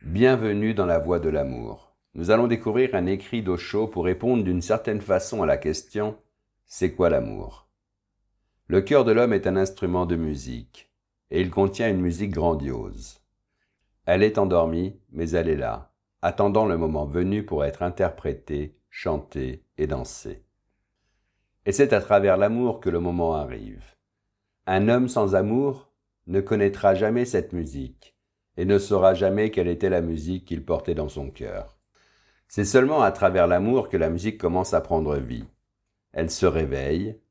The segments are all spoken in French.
Bienvenue dans la voie de l'amour. Nous allons découvrir un écrit d'Osho pour répondre d'une certaine façon à la question « C'est quoi l'amour ?» Le cœur de l'homme est un instrument de musique, et il contient une musique grandiose. Elle est endormie, mais elle est là, attendant le moment venu pour être interprétée, chantée et dansée. Et c'est à travers l'amour que le moment arrive. Un homme sans amour ne connaîtra jamais cette musique, et ne saura jamais quelle était la musique qu'il portait dans son cœur. C'est seulement à travers l'amour que la musique commence à prendre vie. Elle se réveille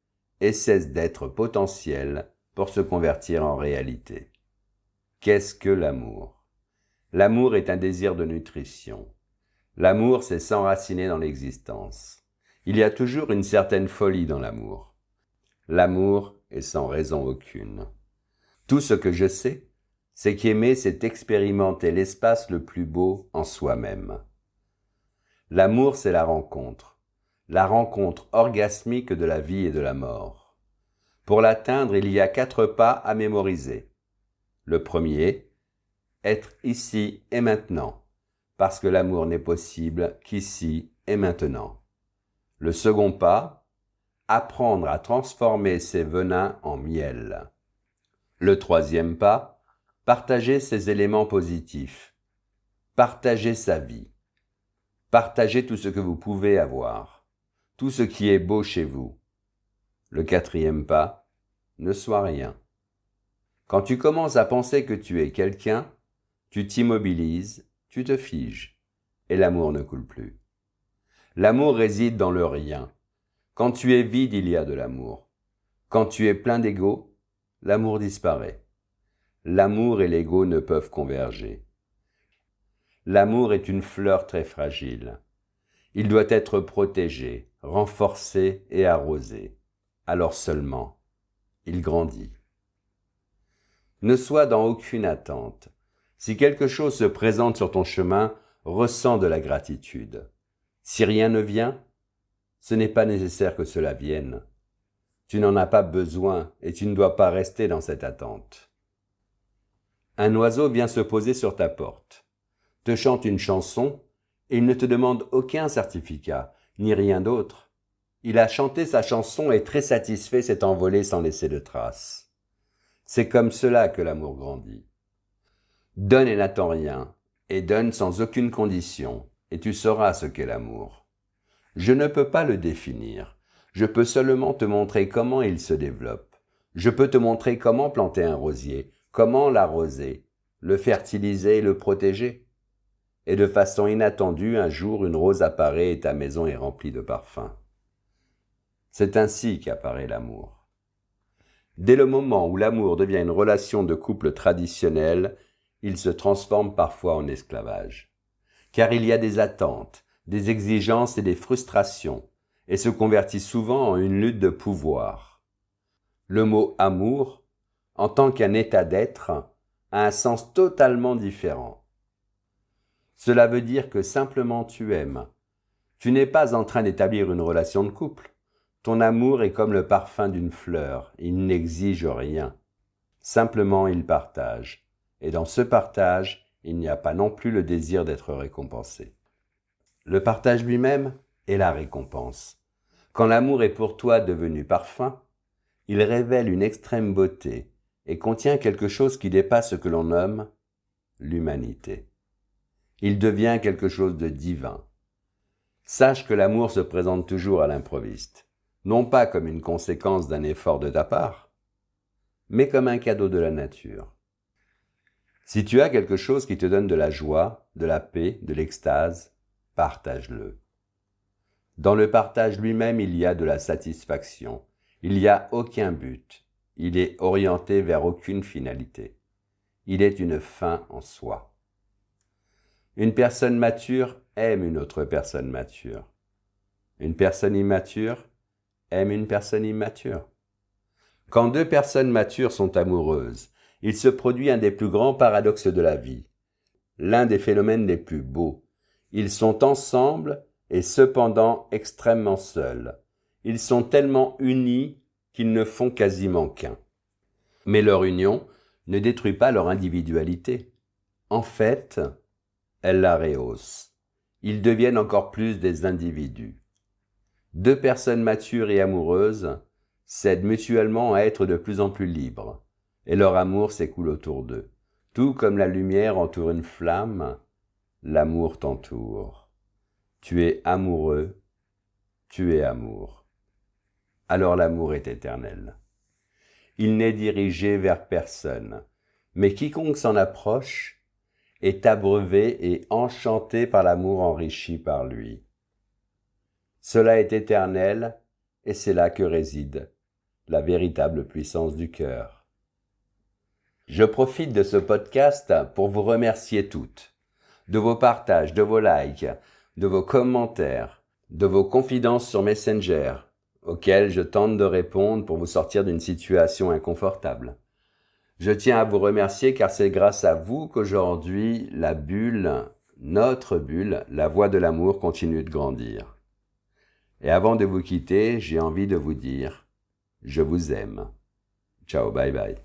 et cesse d'être potentielle pour se convertir en réalité. Qu'est-ce que l'amour ? L'amour est un désir de nutrition. L'amour, c'est s'enraciner dans l'existence. Il y a toujours une certaine folie dans l'amour. L'amour est sans raison aucune. Tout ce que je sais, c'est qu'aimer, c'est expérimenter l'espace le plus beau en soi-même. L'amour, c'est la rencontre orgasmique de la vie et de la mort. Pour l'atteindre, il y a 4 pas à mémoriser. Le premier, être ici et maintenant, parce que l'amour n'est possible qu'ici et maintenant. Le second pas, apprendre à transformer ses venins en miel. Le troisième pas, partager ses éléments positifs. Partager sa vie. Partagez tout ce que vous pouvez avoir. Tout ce qui est beau chez vous. Le quatrième pas, ne sois rien. Quand tu commences à penser que tu es quelqu'un, tu t'immobilises, tu te figes, et l'amour ne coule plus. L'amour réside dans le rien. Quand tu es vide, il y a de l'amour. Quand tu es plein d'ego, l'amour disparaît. L'amour et l'ego ne peuvent converger. L'amour est une fleur très fragile. Il doit être protégé, renforcé et arrosé. Alors seulement, il grandit. Ne sois dans aucune attente. Si quelque chose se présente sur ton chemin, ressens de la gratitude. Si rien ne vient, ce n'est pas nécessaire que cela vienne. Tu n'en as pas besoin et tu ne dois pas rester dans cette attente. Un oiseau vient se poser sur ta porte, te chante une chanson et il ne te demande aucun certificat, ni rien d'autre. Il a chanté sa chanson et très satisfait s'est envolé sans laisser de traces. C'est comme cela que l'amour grandit. Donne et n'attends rien, et donne sans aucune condition, et tu sauras ce qu'est l'amour. Je ne peux pas le définir, je peux seulement te montrer comment il se développe. Je peux te montrer comment planter un rosier, comment l'arroser, le fertiliser et le protéger. Et de façon inattendue, un jour, une rose apparaît et ta maison est remplie de parfums. C'est ainsi qu'apparaît l'amour. Dès le moment où l'amour devient une relation de couple traditionnelle, il se transforme parfois en esclavage. Car il y a des attentes, des exigences et des frustrations, et se convertit souvent en une lutte de pouvoir. Le mot « amour », en tant qu'un état d'être, a un sens totalement différent. Cela veut dire que simplement tu aimes. Tu n'es pas en train d'établir une relation de couple. Ton amour est comme le parfum d'une fleur, il n'exige rien. Simplement il partage. Et dans ce partage, il n'y a pas non plus le désir d'être récompensé. Le partage lui-même est la récompense. Quand l'amour est pour toi devenu parfum, il révèle une extrême beauté et contient quelque chose qui dépasse ce que l'on nomme l'humanité. Il devient quelque chose de divin. Sache que l'amour se présente toujours à l'improviste, non pas comme une conséquence d'un effort de ta part, mais comme un cadeau de la nature. Si tu as quelque chose qui te donne de la joie, de la paix, de l'extase, partage-le. Dans le partage lui-même, il y a de la satisfaction. Il n'y a aucun but. Il est orienté vers aucune finalité. Il est une fin en soi. Une personne mature aime une autre personne mature. Une personne immature aime une personne immature. Quand 2 personnes matures sont amoureuses, il se produit un des plus grands paradoxes de la vie, l'un des phénomènes les plus beaux. Ils sont ensemble et cependant extrêmement seuls. Ils sont tellement unis qu'ils ne font quasiment qu'un. Mais leur union ne détruit pas leur individualité. En fait, elle la rehausse. Ils deviennent encore plus des individus. Deux personnes matures et amoureuses s'aident mutuellement à être de plus en plus libres, et leur amour s'écoule autour d'eux. Tout comme la lumière entoure une flamme, l'amour t'entoure. Tu es amoureux, tu es amour. Alors l'amour est éternel. Il n'est dirigé vers personne, mais quiconque s'en approche est abreuvé et enchanté par l'amour enrichi par lui. Cela est éternel, et c'est là que réside la véritable puissance du cœur. Je profite de ce podcast pour vous remercier toutes, de vos partages, de vos likes, de vos commentaires, de vos confidences sur Messenger, auxquelles je tente de répondre pour vous sortir d'une situation inconfortable. Je tiens à vous remercier car c'est grâce à vous qu'aujourd'hui la bulle, notre bulle, la voix de l'amour continue de grandir. Et avant de vous quitter, j'ai envie de vous dire, je vous aime. Ciao, bye bye.